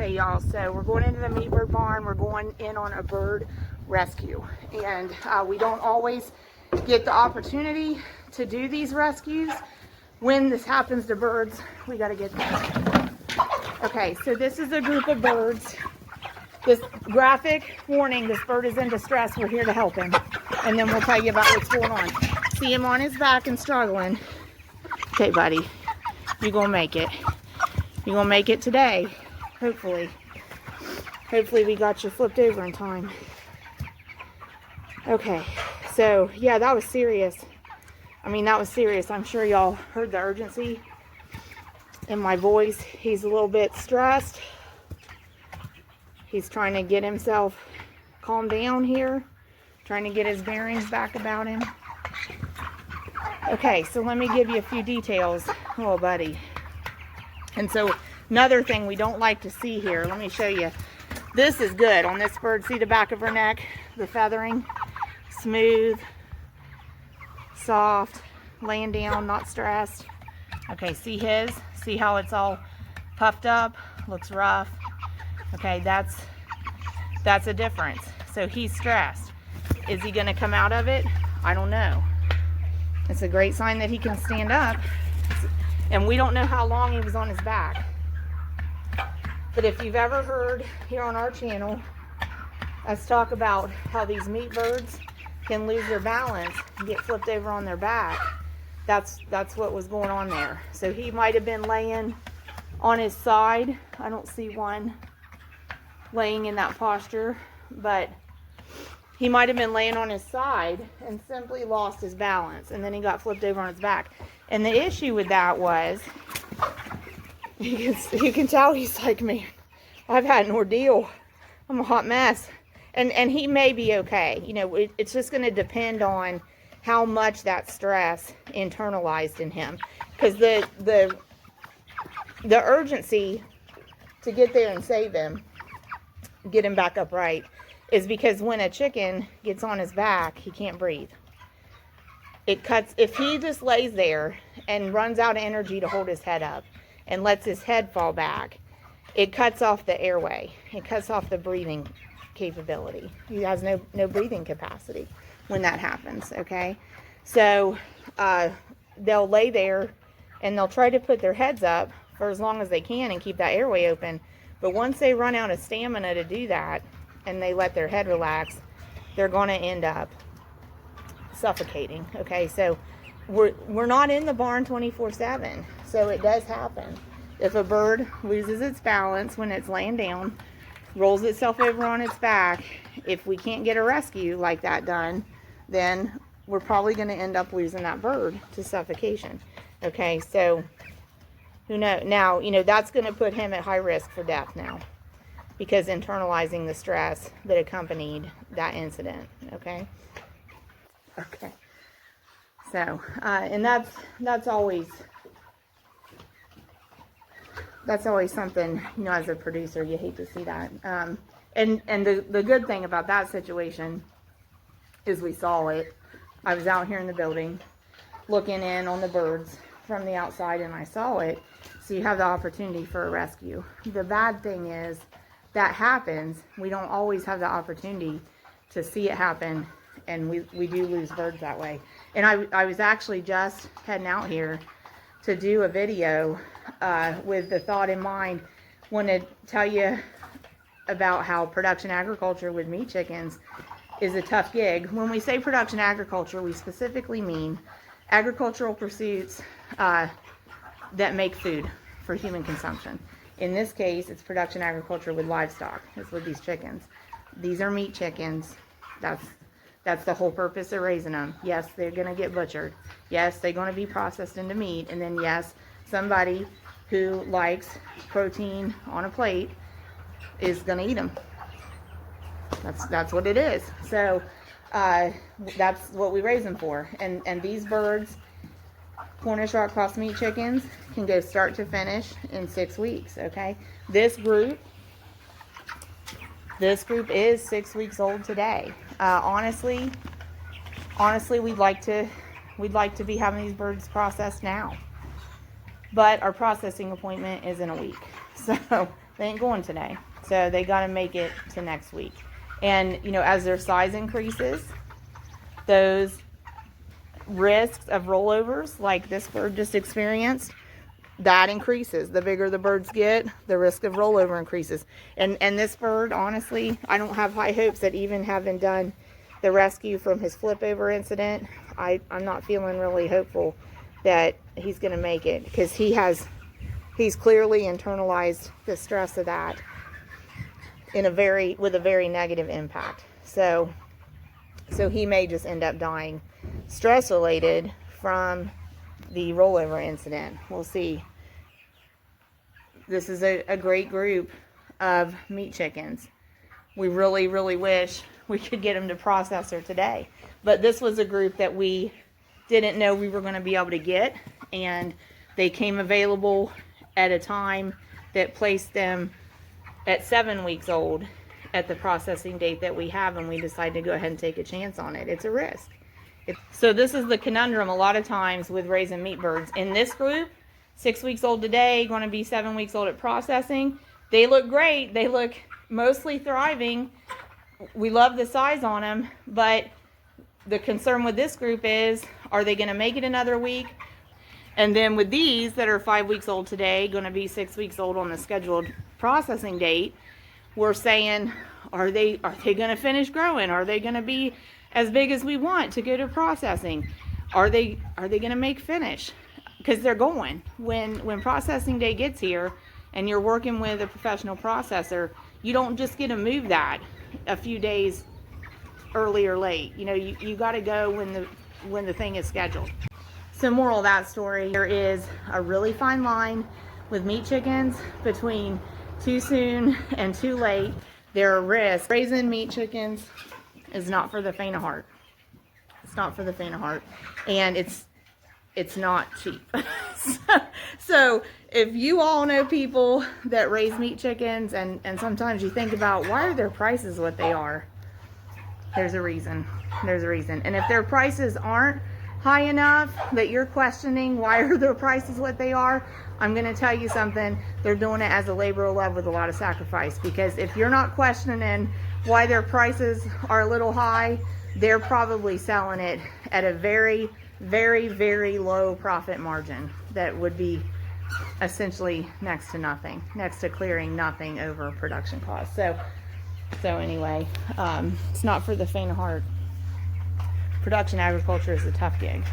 Okay, y'all, so we're going into the meat bird barn. We're going in on a bird rescue. And we don't always get the opportunity to do these rescues. When this happens to birds, we got to get them. Okay, so this is a group of birds. This graphic warning, this bird is in distress. We're here to help him. And then we'll tell you about what's going on. See him on his back and struggling. Okay, buddy, you're going to make it. You're going to make it today. Hopefully. Hopefully we got you flipped over in time. Okay, so yeah, that was serious. I mean, that was serious. I'm sure y'all heard the urgency in my voice. He's a little bit stressed. He's trying to get himself calmed down here. Trying to get his bearings back about him. Okay, so let me give you a few details. Oh, buddy. And so another thing we don't like to see here, let me show you. This is good on this bird. See the back of her neck? The feathering. Smooth. Soft. Laying down, not stressed. Okay, see his? See how it's all puffed up? Looks rough. Okay, that's a difference. So he's stressed. Is he going to come out of it? I don't know. It's a great sign that he can stand up. And we don't know how long he was on his back. But if you've ever heard here on our channel us talk about how these meat birds can lose their balance and get flipped over on their back, that's what was going on there. So he might have been laying on his side. I don't see one laying in that posture, but he might have been laying on his side and simply lost his balance, and then he got flipped over on his back. And the issue with that was, you can tell he's like, man, I've had an ordeal. I'm a hot mess. And he may be okay. You know, it's just going to depend on how much that stress internalized in him. Because the urgency to get there and save him, get him back upright, is because when a chicken gets on his back, he can't breathe. It cuts, if he just lays there and runs out of energy to hold his head up and lets his head fall back, it cuts off the airway. It cuts off the breathing capability. He has no breathing capacity when that happens, okay? So they'll lay there and they'll try to put their heads up for as long as they can and keep that airway open. But once they run out of stamina to do that, and they let their head relax, they're going to end up suffocating. Okay, so we're not in the barn 24/7, so it does happen. If a bird loses its balance when it's laying down, rolls itself over on its back, if we can't get a rescue like that done, then we're probably going to end up losing that bird to suffocation. Okay, so who knows? Now, you know, that's going to put him at high risk for death now, because internalizing the stress that accompanied that incident. Okay. Okay. So, and that's always something, you know, as a producer, you hate to see that. And the good thing about that situation is we saw it. I was out here in the building looking in on the birds from the outside, and I saw it. So you have the opportunity for a rescue. The bad thing is, that happens, we don't always have the opportunity to see it happen, and we do lose birds that way. And I was actually just heading out here to do a video with the thought in mind, want to tell you about how production agriculture with meat chickens is a tough gig. When we say production agriculture, we specifically mean agricultural pursuits that make food for human consumption. In this case, it's production agriculture with livestock. It's with these chickens. These are meat chickens. That's the whole purpose of raising them. Yes, they're going to get butchered. Yes, they're going to be processed into meat. And then, yes, somebody who likes protein on a plate is going to eat them. That's what it is. So that's what we raise them for. And these birds, Cornish rock cross meat chickens, can go start to finish in 6 weeks. Okay, this group is 6 weeks old today. Honestly, we'd like to be having these birds processed now, but our processing appointment is in a week. So They ain't going today. So they got to make it to next week. And, you know, as their size increases, those risks of rollovers, like this bird just experienced, that increases. The bigger the birds get, the risk of rollover increases. And this bird, honestly, I don't have high hopes that, even having done the rescue from his flip over incident, I'm not feeling really hopeful that he's going to make it, because he's clearly internalized the stress of that with a very negative impact. So he may just end up dying stress related from the rollover incident. We'll see. This is a great group of meat chickens. We really, really wish we could get them to processor today. But this was a group that we didn't know we were going to be able to get, and they came available at a time that placed them at 7 weeks old at the processing date that we have, and we decided to go ahead and take a chance on it. It's a risk. So this is the conundrum a lot of times with raising meat birds. In this group, 6 weeks old today, going to be 7 weeks old at processing. They look great. They look mostly thriving. We love the size on them, but the concern with this group is, are they going to make it another week? And then with these that are 5 weeks old today, going to be 6 weeks old on the scheduled processing date, we're saying, are they going to finish growing? Are they going to be as big as we want to go to processing? Are they going to make finish? Because they're going. When processing day gets here and you're working with a professional processor, you don't just get to move that a few days early or late. You know, you got to go when the thing is scheduled. So moral of that story, there is a really fine line with meat chickens between too soon and too late. There are risks. Raising meat chickens is not for the faint of heart. It's not for the faint of heart, and it's not cheap. So if you all know people that raise meat chickens, and sometimes you think about, why are their prices what they are? There's a reason. There's a reason. And if their prices aren't high enough that you're questioning why are their prices what they are, I'm going to tell you something. They're doing it as a labor of love with a lot of sacrifice. Because if you're not questioning why their prices are a little high, they're probably selling it at a very, very, very low profit margin that would be essentially next to nothing, next to clearing nothing over production costs. So anyway, it's not for the faint of heart. Production agriculture is a tough gig.